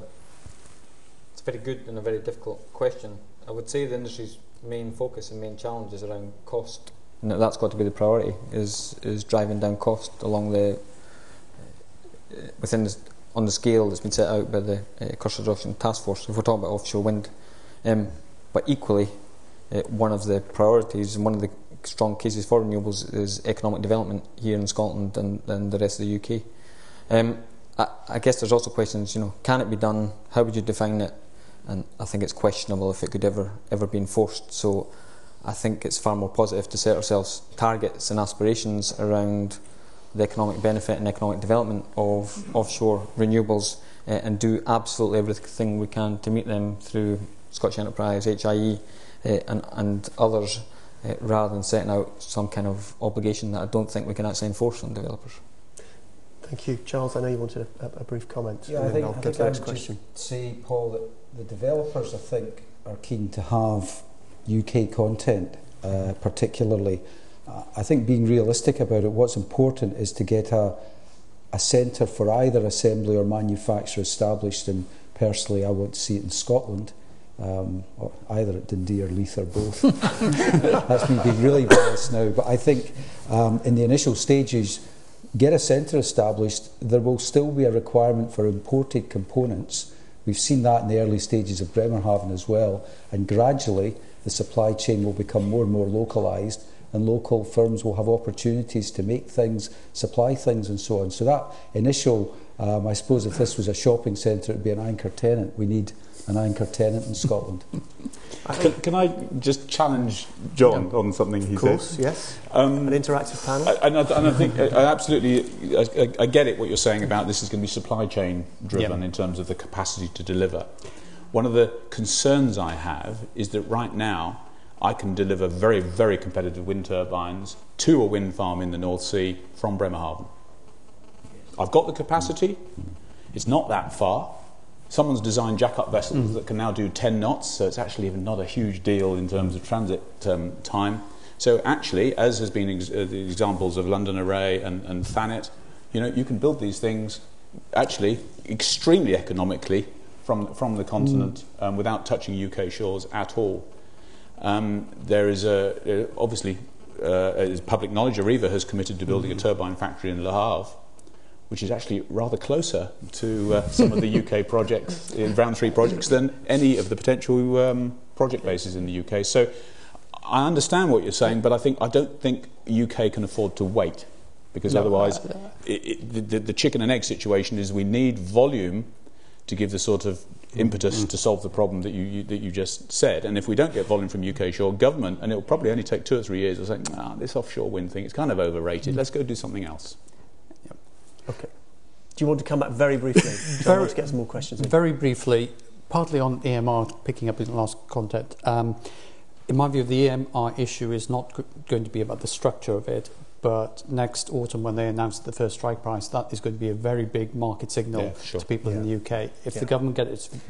very good and a very difficult question. I would say the industry's main focus and main challenge is around cost. And that's got to be the priority, is driving down cost along the on the scale that's been set out by the Cost Reduction Task Force, if we're talking about offshore wind. But equally, one of the priorities and one of the strong cases for renewables is economic development here in Scotland and the rest of the UK. I guess there's also questions, can it be done? How would you define it? And I think it's questionable if it could ever be enforced. So I think it's far more positive to set ourselves targets and aspirations around the economic benefit and economic development of offshore renewables and do absolutely everything we can to meet them through Scottish Enterprise, HIE and others, rather than setting out some kind of obligation that I don't think we can actually enforce on developers. Thank you. Charles, I know you wanted a brief comment. Yeah, and I think I'll get to the next question. Say, Paul, that the developers, I think, are keen to have UK content, particularly. I think being realistic about it, what's important is to get a centre for either assembly or manufacture established, and personally I want to see it in Scotland, or either at Dundee or Leith or both. That's me being really biased now, but I think in the initial stages, get a centre established. There will still be a requirement for imported components. We've seen that in the early stages of Bremerhaven as well, and gradually the supply chain will become more and more localised, and local firms will have opportunities to make things, supply things and so on. So that initial, I suppose if this was a shopping centre, it would be an anchor tenant. We need an anchor tenant in Scotland. Can I just challenge John on something he said? Of course, yes. An interactive panel. And I think I absolutely, I get it what you're saying about this is going to be supply chain driven in terms of the capacity to deliver. One of the concerns I have is that right now I can deliver very, very competitive wind turbines to a wind farm in the North Sea from Bremerhaven. I've got the capacity. It's not that far. Someone's designed jack-up vessels that can now do 10 knots, so it's actually even not a huge deal in terms of transit time. So actually, as has been the examples of London Array and Thanet, you can build these things actually extremely economically from the continent without touching UK shores at all. There is obviously, as public knowledge, Areva has committed to building a turbine factory in Le Havre, which is actually rather closer to some of the UK projects, round 3 projects, than any of the potential project bases in the UK. So I understand what you're saying, but I don't think UK can afford to wait, because otherwise the chicken and egg situation is we need volume to give the sort of impetus to solve the problem that you just said. And if we don't get volume from UK shore, government, and it'll probably only take 2 or 3 years, will say, this offshore wind thing, it's kind of overrated. Let's go do something else. Yep. Okay. Do you want to come back very briefly? I want to get some more questions in. Very briefly, partly on EMR, picking up in the last content. In my view, the EMR issue is not going to be about the structure of it, but next autumn when they announce the first strike price, that is going to be a very big market signal to people in the UK. If the government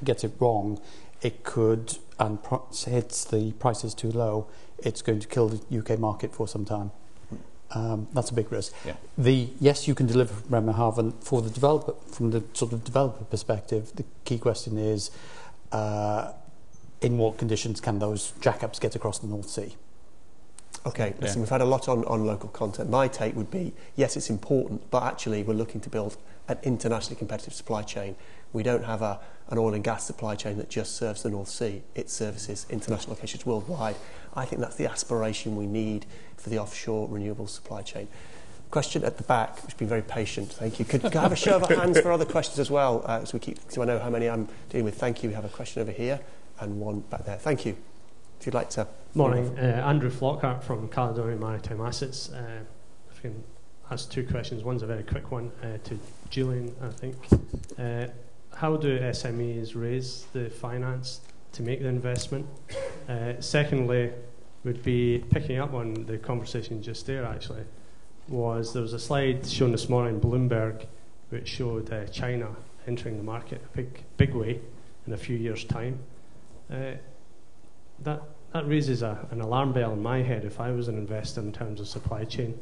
gets it wrong, it could, and hits the prices too low, it's going to kill the UK market for some time. That's a big risk. Yeah. Yes, you can deliver from Bremerhaven. For the developer, from the sort of developer perspective, the key question is, in what conditions can those jackups get across the North Sea? Okay, listen, we've had a lot on local content. My take would be, yes, it's important, but actually we're looking to build an internationally competitive supply chain. We don't have an oil and gas supply chain that just serves the North Sea. It services international locations worldwide. I think that's the aspiration we need for the offshore renewables supply chain. Question at the back, which has been very patient, thank you. Could I have a show of hands for other questions as well, so I know how many I'm dealing with. Thank you. We have a question over here and one back there. Thank you. If you'd like to... Morning, Andrew Flockhart from Caledonia Maritime Assets. If you can ask 2 questions. One's a very quick one to Julian, I think. How do SMEs raise the finance to make the investment? Secondly, would be picking up on the conversation just there, actually, there was a slide shown this morning, Bloomberg, which showed China entering the market a big way in a few years' time. That raises an alarm bell in my head if I was an investor in terms of supply chain,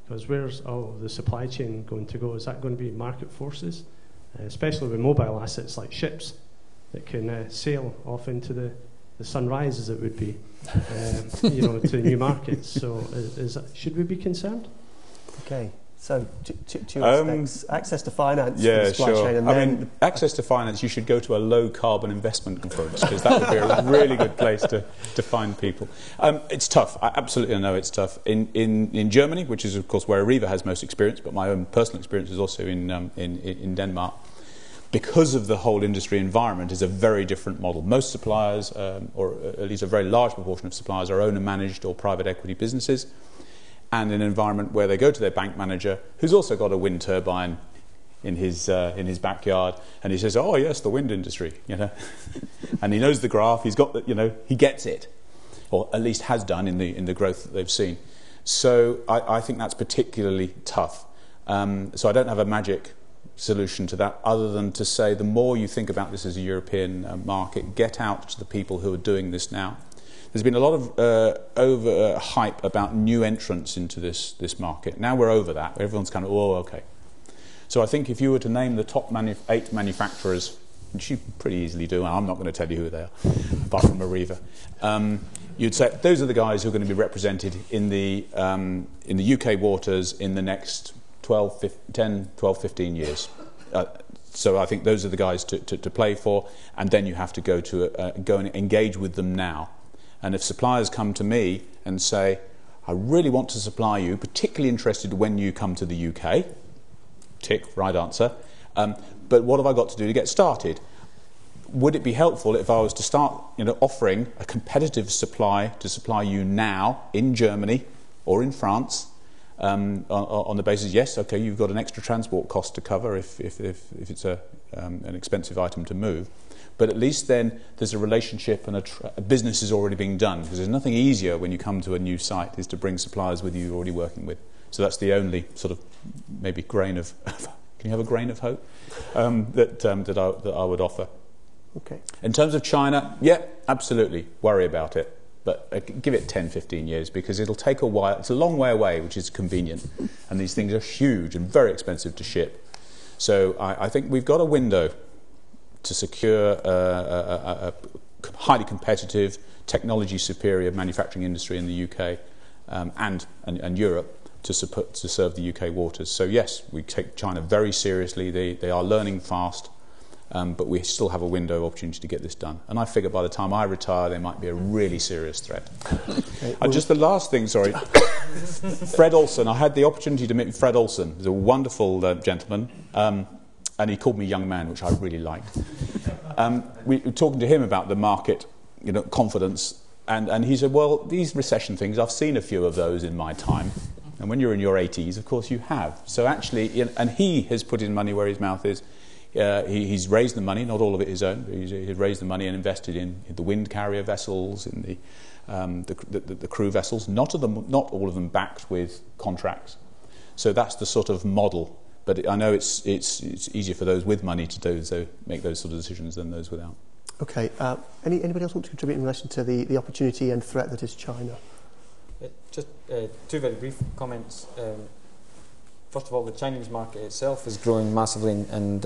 because where's the supply chain going to go? Is that going to be market forces, especially with mobile assets like ships that can sail off into the sunrise, as it would be, to new markets? So should we be concerned? Okay. So, two aspects. Access to finance for the supply chain, and then... access to finance, you should go to a low-carbon investment conference, because that would be a really good place to find people. It's tough. I absolutely know it's tough. In Germany, which is, of course, where Areva has most experience, but my own personal experience is also in Denmark, because of the whole industry environment, is a very different model. Most suppliers, or at least a very large proportion of suppliers, are owner-managed or private equity businesses, and in an environment where they go to their bank manager, who's also got a wind turbine in his backyard, and he says, "Oh yes, the wind industry," and he knows the graph. He's got he gets it, or at least has done in the growth that they've seen. So I think that's particularly tough. So I don't have a magic solution to that, other than to say the more you think about this as a European market, get out to the people who are doing this now. There's been a lot of over-hype about new entrants into this market. Now we're over that. Everyone's kind of, okay. So I think if you were to name the top 8 manufacturers, which you pretty easily do, and I'm not going to tell you who they are, apart from Areva, you'd say those are the guys who are going to be represented in the UK waters in the next 10, 12, 15 years. So I think those are the guys to play for, and then you have to go and engage with them now. And if suppliers come to me and say, I really want to supply you, particularly interested when you come to the UK, tick, right answer, but what have I got to do to get started? Would it be helpful if I was to start offering a competitive supply to supply you now in Germany or in France, on the basis, yes, okay, you've got an extra transport cost to cover if it's an expensive item to move, but at least then there's a relationship and a business is already being done, because there's nothing easier when you come to a new site is to bring suppliers with you you're already working with. So that's the only sort of maybe grain of can you have a grain of hope that I would offer. Okay. In terms of China, yeah, absolutely, worry about it. But give it 10, 15 years, because it'll take a while. It's a long way away, which is convenient. And these things are huge and very expensive to ship. So I think we've got a window to secure a highly competitive, technology superior manufacturing industry in the UK and Europe to serve the UK waters. So yes, we take China very seriously. They are learning fast. But we still have a window of opportunity to get this done. And I figure by the time I retire, they might be a really serious threat. Okay, just the last thing, sorry. Fred Olsen. I had the opportunity to meet Fred Olsen. He's a wonderful gentleman. And he called me young man, which I really liked. we were talking to him about the market, confidence, and he said, well, these recession things, I've seen a few of those in my time. And when you're in your 80s, of course you have. So actually, and he has put his money where his mouth is. He's raised the money, not all of it his own, but he's raised the money and invested in the wind carrier vessels, in the crew vessels, not all of them backed with contracts. So that's the sort of model. But I know it's easier for those with money to do, so make those sort of decisions than those without. Okay. Anybody else want to contribute in relation to the opportunity and threat that is China? Just two very brief comments. First of all, the Chinese market itself is growing massively, and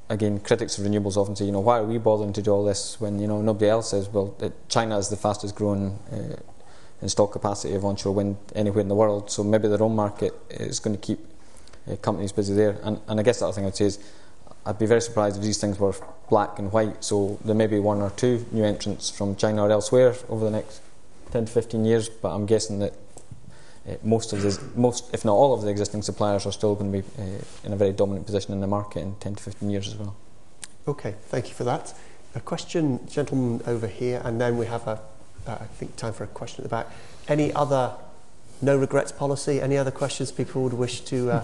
again, critics of renewables often say, why are we bothering to do all this when nobody else is? Well, China is the fastest growing installed capacity of onshore wind anywhere in the world, so maybe their own market is going to keep companies busy there. And I guess the other thing I'd say is, I'd be very surprised if these things were black and white. So there may be one or two new entrants from China or elsewhere over the next 10 to 15 years, but I'm guessing that most, if not all of the existing suppliers are still going to be in a very dominant position in the market in 10 to 15 years as well. Okay, thank you for that. A question, gentleman over here, and then we have I think time for a question at the back. Any other no regrets policy? Any other questions people would wish to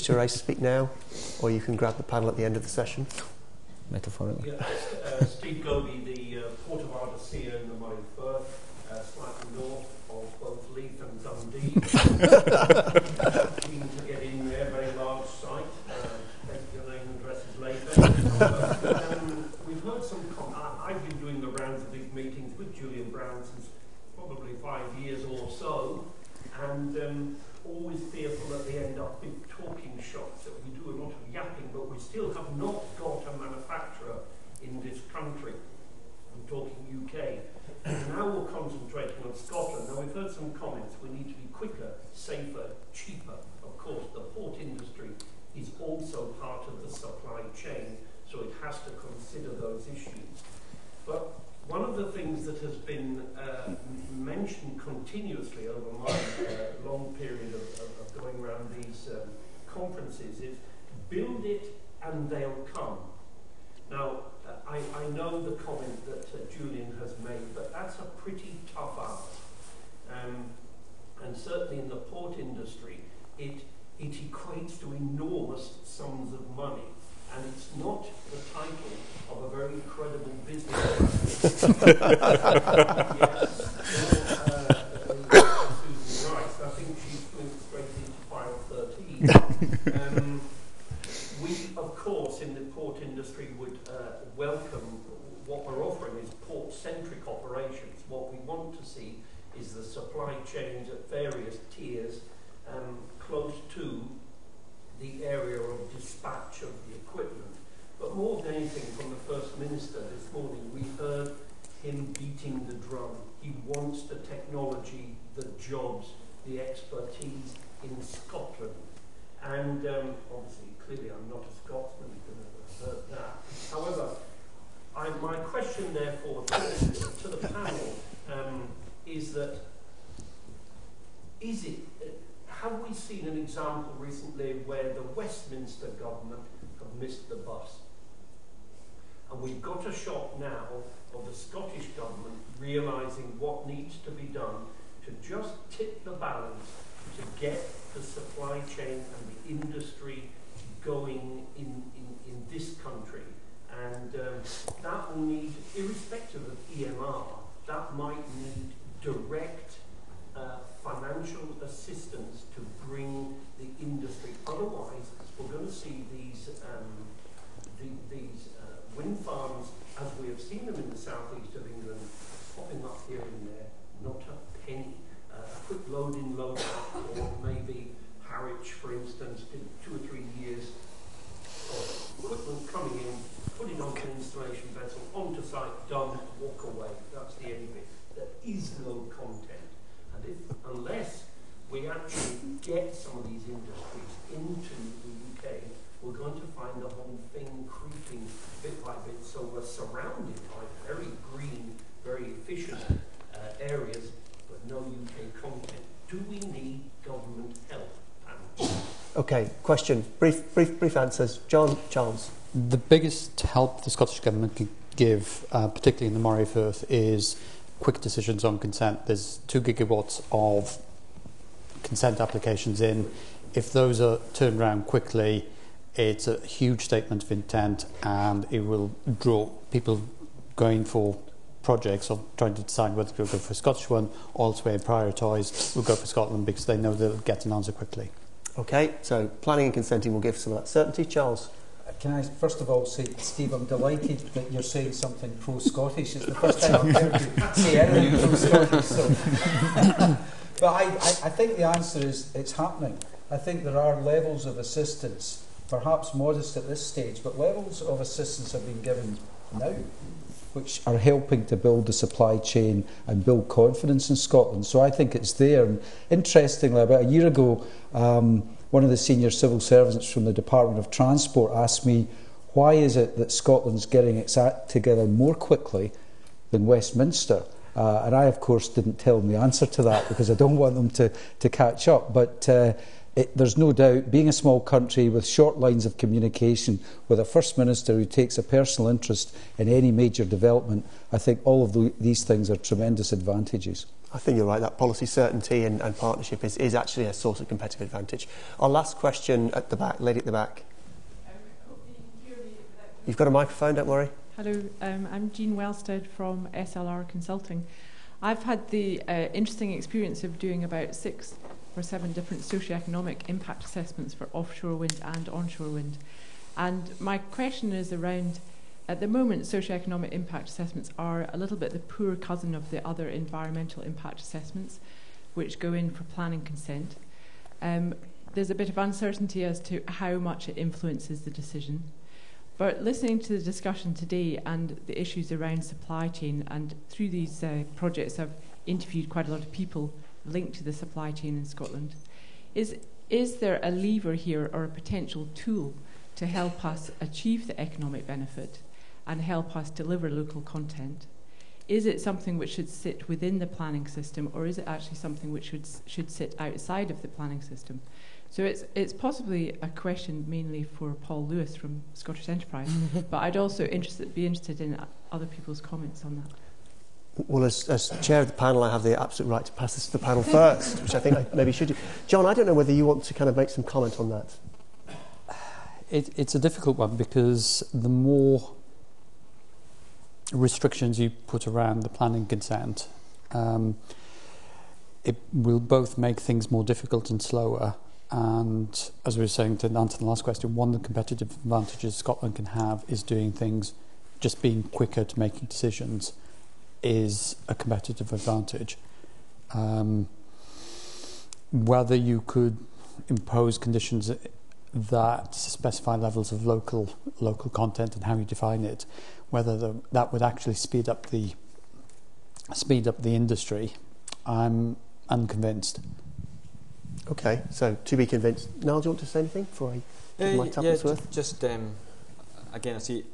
raise? Speak now, or you can grab the panel at the end of the session. Metaphorically. Yeah, Steve Goby, the Port of Ardessia in the Murray Firth, slightly north of both Leith and Dundee. Keen to get in there, very large site. Take your name and addresses later. We've heard some I've been doing the rounds of these meetings with Julian Brown since probably 5 years or so, and always fearful that they end up big talking shops, that we do a lot of yapping, but we still have not got a manufacturer in this country. I'm talking UK. Now we're concentrating on Scotland. Now we've heard some comments. We need to be quicker, safer, cheaper. Of course, the port industry is also part of the supply chain, so it has to consider those issues. But one of the things that has been mentioned continuously over my long period of going around these conferences is build it and they'll come. Now, I know the comment that Julian has made, but that's a pretty tough ask. And certainly in the port industry, it equates to enormous sums of money. And it's not the title of a very credible business. Yes. Susan Rice, I think she's going straight into file 13. We, of course, in the port industry would welcome what we're offering is port-centric operations. What we want to see is the supply chains at various tiers close to the area of dispatch of the equipment. But more than anything, from the First Minister this morning, we heard him beating the drum. He wants the technology, the jobs, the expertise in Scotland. And obviously, clearly I'm not a Scotsman, you can have heard that. However, my question therefore to the panel is that, have we seen an example recently where the Westminster government have missed the bus? And we've got a shot now of the Scottish government realising what needs to be done to just tip the balance to get the supply chain and the industry going in this country. And that will need, irrespective of EMR, that might need direct financial assistance to bring the industry. Otherwise, we're going to see these wind farms, as we have seen them in the southeast of England, popping up here and there, not a penny. A quick load in, load out, or maybe Harwich, for instance, did 2 or 3 years of equipment coming in, put it onto an installation vessel, onto site, done, walk away. That's the end of it. There is no content. And unless we actually get some of these industries into the UK, we're going to find the whole thing creeping bit by bit. So we're surrounded by very green, very efficient areas, but no UK content. Do we need government help? Okay, question. Brief answers. John, Charles. The biggest help the Scottish Government could give, particularly in the Moray Firth, is quick decisions on consent. There's 2 gigawatts of consent applications in. If those are turned around quickly, it's a huge statement of intent, and it will draw people going for projects or trying to decide whether to go for a Scottish one or elsewhere and prioritise will go for Scotland because they know they'll get an answer quickly. Okay, so planning and consenting will give some of that certainty. Charles? Can I first of all say, Steve, I'm delighted that you're saying something pro-Scottish. It's the first time I've heard you say anything pro-Scottish. So. But I think the answer is it's happening. I think there are levels of assistance, perhaps modest at this stage, but levels of assistance have been given now, which are helping to build the supply chain and build confidence in Scotland. So I think it's there. And interestingly, about a year ago, one of the senior civil servants from the Department of Transport asked me, why is it that Scotland's getting its act together more quickly than Westminster? And I, of course, didn't tell them the answer to that because I don't want them to catch up. But there's no doubt, being a small country with short lines of communication, with a First Minister who takes a personal interest in any major development, I think all of these things are tremendous advantages. I think you're right, that policy certainty and partnership is actually a source of competitive advantage. Our last question at the back, lady at the back. You've got a microphone, don't worry. Hello, I'm Jean Wellstead from SLR Consulting. I've had the interesting experience of doing about 6 or 7 different socioeconomic impact assessments for offshore wind and onshore wind. And my question is around, at the moment, socioeconomic impact assessments are a little bit the poor cousin of the other environmental impact assessments, which go in for planning consent. There's a bit of uncertainty as to how much it influences the decision. But listening to the discussion today and the issues around supply chain, and through these projects I've interviewed quite a lot of people linked to the supply chain in Scotland, is there a lever here or a potential tool to help us achieve the economic benefit and help us deliver local content? Is it something which should sit within the planning system, or is it actually something which should sit outside of the planning system? So it's possibly a question mainly for Paul Lewis from Scottish Enterprise, but I'd also be interested in other people's comments on that. Well, as chair of the panel, I have the absolute right to pass this to the panel first, which I think I maybe should do. John, I don't know whether you want to kind of make some comment on that. It's a difficult one because the more restrictions you put around the planning consent, it will both make things more difficult and slower. And as we were saying to answer the last question, one of the competitive advantages Scotland can have is doing things, just being quicker to making decisions is a competitive advantage. Whether you could impose conditions that specify levels of local content and how you define it, whether that would actually speed up the industry, I'm unconvinced. Okay, so to be convinced. Niall, do you want to say anything before I give my tuppence worth? Just again, I see it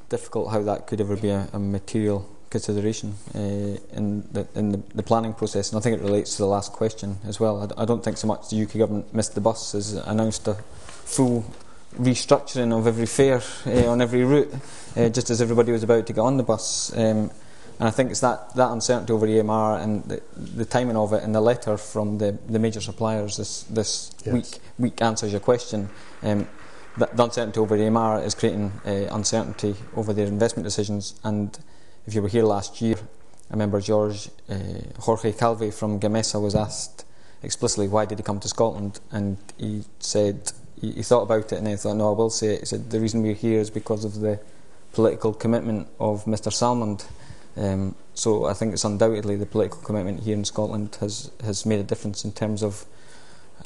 difficult how that could ever be a material consideration in the planning process, and I think it relates to the last question as well. I don't think so much the UK government missed the bus as announced a full restructuring of every fare on every route, just as everybody was about to get on the bus. And I think it's that uncertainty over EMR and the timing of it, and the letter from the major suppliers this yes. week answers your question. The uncertainty over EMR is creating uncertainty over their investment decisions. And if you were here last year, I remember Jorge Calvi from Gamesa was asked explicitly why did he come to Scotland, and he said he thought about it and then thought, no, I will say it. He said the reason we're here is because of the political commitment of Mr Salmond. So I think it's undoubtedly the political commitment here in Scotland has made a difference in terms of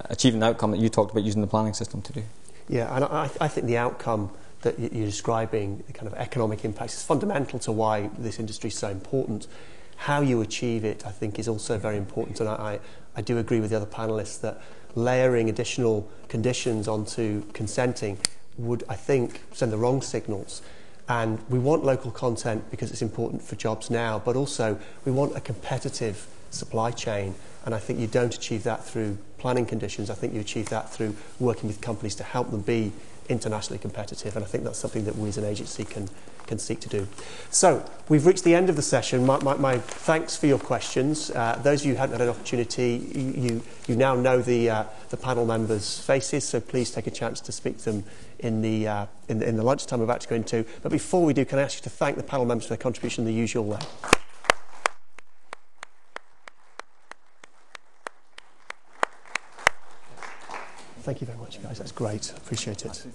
achieving the outcome that you talked about using the planning system to do. Yeah, and I think the outcome that you're describing, the kind of economic impacts, is fundamental to why this industry is so important. How you achieve it, I think, is also very important, and I do agree with the other panellists that layering additional conditions onto consenting would, I think, send the wrong signals. And we want local content because it's important for jobs now, but also we want a competitive supply chain, and I think you don't achieve that through planning conditions. I think you achieve that through working with companies to help them be internationally competitive, and I think that's something that we as an agency can seek to do. So we've reached the end of the session. My thanks for your questions. Those of you who hadn't had an opportunity, you now know the panel members' faces, so please take a chance to speak to them in the lunchtime we're about to go into. But before we do, can I ask you to thank the panel members for their contribution in the usual way? Thank you very much, guys. That's great. Appreciate it.